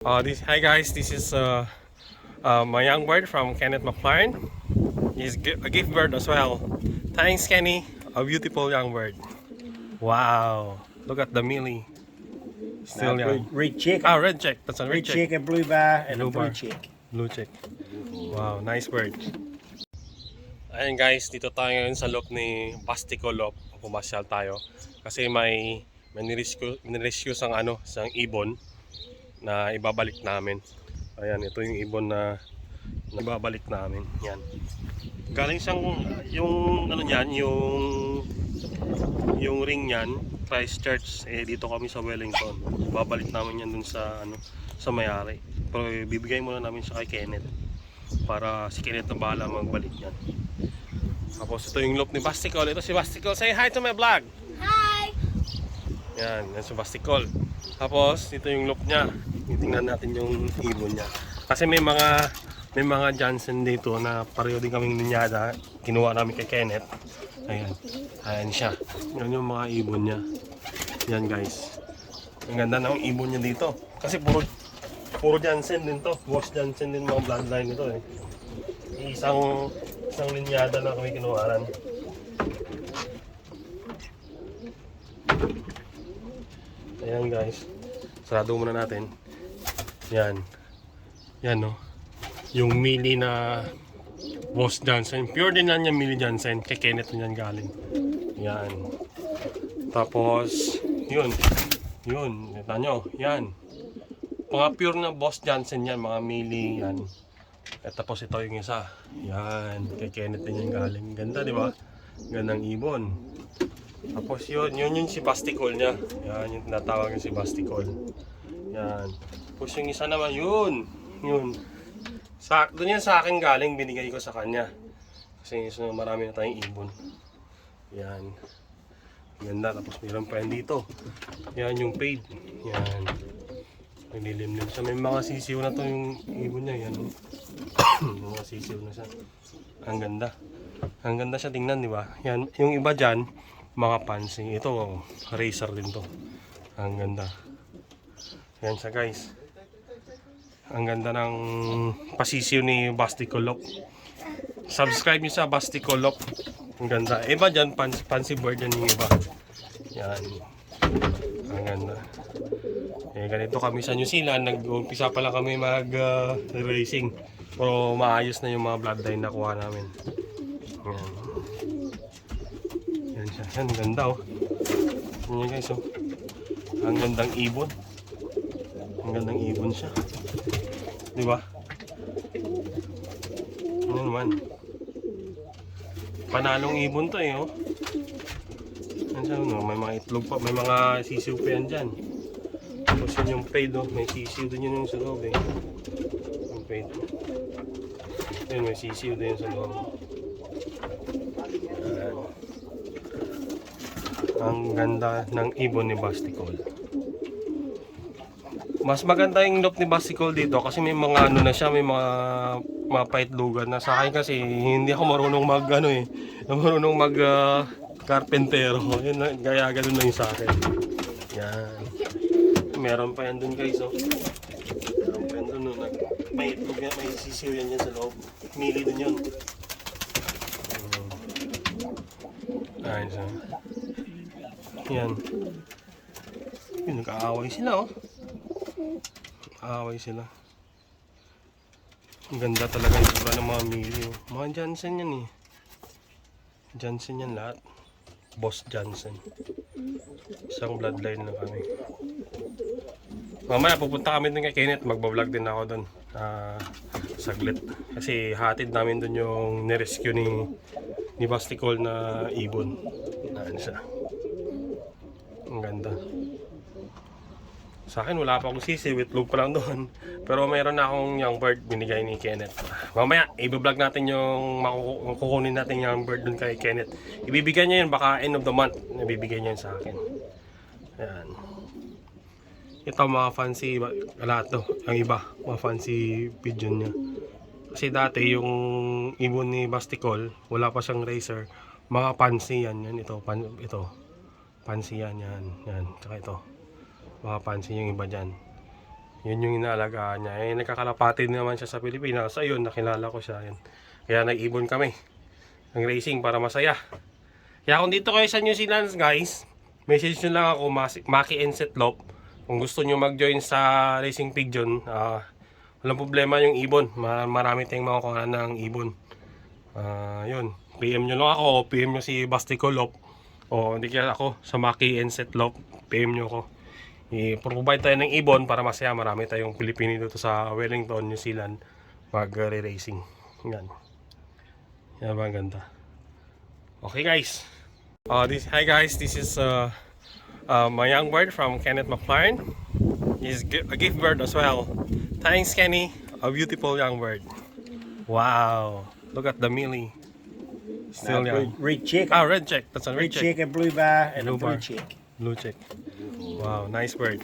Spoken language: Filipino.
Hi guys, this is my young bird from Kenneth McLaren. He's a gift bird as well. Thanks, Kenny. A beautiful young bird. Wow, look at the Millie. Still young. Red chick. Red check. That's a red Red check. chick, a blue bar, and Blue a blue bar. chick. Blue check. Wow, nice bird. Ayun guys, dito tayo ngayon sa loop ni Bastico Loop. Pumasyal tayo kasi may nirescue sang ibon na ibabalik namin. Ayan, ito yung ibon na ibabalik namin. Yan. Galing siyang yung yung ring niyan, Christchurch. Dito kami sa Wellington. Babalik namin yan dun sa sa may-ari. Pero bibigay muna namin siya kay Kenneth para si Kenneth na bahala magbalik yan. Tapos ito yung loop ni Basticol. Ito si Basticol. Say hi to my vlog. Hi! Yan si Basticol. Tapos ito yung loop niya. Tingnan natin yung ibon niya. Kasi may mga Johnson dito na pareho din kaming linyada. Kinuha namin kay Kenneth. Ayan. Ayan siya. Yan yung mga ibon niya. Yan guys. Ang ganda ng ibon niya dito. Kasi puro Johnson din to. Boss Johnson din mga bloodline nito eh. Isang linyada na kami kinuharan. Ayan guys. Sarado muna natin. Yan. Yan no. Yung Millie na Boss Johnson. Pure din lang yung Millie Johnson. Kay Kenneth na yan galing. Yan. Tapos, yun. Yun. Kita nyo. Yan. Mga pure na Boss Johnson yan. Mga Millie yan. At tapos ito yung isa. Yan. Kay Kenneth din yan galing. Ganda di ba? Gandang ibon. Tapos yun yung si Basticol niya. Yan yung tinatawag yung si Basticol. Yan. Tapos yung isa naman yun. Doon yan sa akin galing, binigay ko sa kanya. Kasi marami na tayong ibon. Yan. Ganda. Tapos mayroon pa yan dito. Yan yung paid. Yan. Naglilimlim siya. May mga sisiw na to yung ibon niya. Yan. Mga sisiw na siya. Ang ganda. Ang ganda siya tingnan, di ba? Yan. Yung iba dyan, mga pansy. Ito, racer din to. Ang ganda. Yan siya guys. Ang ganda ng pasisiw ni Basticol Loop. Subscribe nyo sa Basticol Loop. Ang ganda. Iba dyan, fancy bird yan yung iba. Yan. Ang ganda. Ganito kami sa New Zealand. Nag-umpisa pa lang kami mag-racing. Pero maayos na yung mga bloodline na kuha namin. Yan. Yan siya. Yan, ganda oh. Yan guys oh. Ang gandang ibon. Ang gandang ibon siya. Di ba? Ano naman? Panalong ibon to eh, oh. Ano, may mga itlog pa, may mga sisiw pa yan dyan. Tapos yun yung paid, oh. May sisiw din yun yung sa loob eh. Yung paid. Yun, may sisiw din yung sa loob. Ang ganda ng ibon ni Basticol. Mas maganda yung loop ni Basticol dito kasi may mga na siya, may mga paitlugan na. Sa akin kasi hindi ako marunong marunong mag karpentero. Yun, gaya ganun na yung sa akin. Yan. Meron pa yan dun guys oh. Meron pa yan dun oh. May itlog yan, may sisiw yan sa loob. Mili din yun. Ayun siya. Yan. Yun, nag-aaway sila oh. Aaway sila. Ang ganda talaga yung iba ng mga Millie. Mga Johnson yan eh. Johnson yan lahat. Boss Johnson. Isang bloodline lang kami. Mamaya pupunta kami dun kay Kenneth. Magbablog din ako dun. Saglit. Kasi hatid namin dun yung nirescue ni Basticol na ibon. Naan siya. Ang ganda. Sa akin wala pa akong sisi, itlog pa lang doon. Pero mayroon na akong young bird binigay ni Kenneth. Mamaya i-vlog natin yung kukunin natin yung young bird doon kay Kenneth. Ibibigay niya yun baka end of the month. Ibibigay niya yun sa akin. Ayan. Ito mga fancy lahat to. Ang iba, mga fancy pigeon niya. Kasi dati yung ibon ni Basticol, wala pa siyang racer. Mga fancy yan. Ito. Fancy yan. Tsaka ito. Makapansin yung iba dyan. Yun yung inaalagaan niya. Eh, nagkakalapati din naman siya sa Pilipinas. Ayun, nakilala ko siya. Yan. Kaya nag-ibon kami ng racing para masaya. Kaya kung dito kayo sa New Zealand guys, message nyo lang ako, Maki and Setlop. Kung gusto nyo mag-join sa Racing Pigeon, walang problema yung ibon. Marami tayong makukuha ng ibon. Yun, PM nyo lang ako o PM nyo si Basticolop. O hindi kaya ako sa Maki and Setlop, PM nyo ako. I-provide tayo ng ibon para masaya. Marami tayong Pilipino dito sa Wellington, New Zealand mag-racing. Yan. Yan ba ang ganda. Okay guys. Hi guys, this is my young bird from Kenneth McLaren. He's a gift bird as well. Thanks Kenny, a beautiful young bird. Wow, look at the Millie. Still young. Red chick. Red check. That's a red Red chick, check. a blue bar, and Blue a blue bar. chick. Blue check. Wow, nice bird.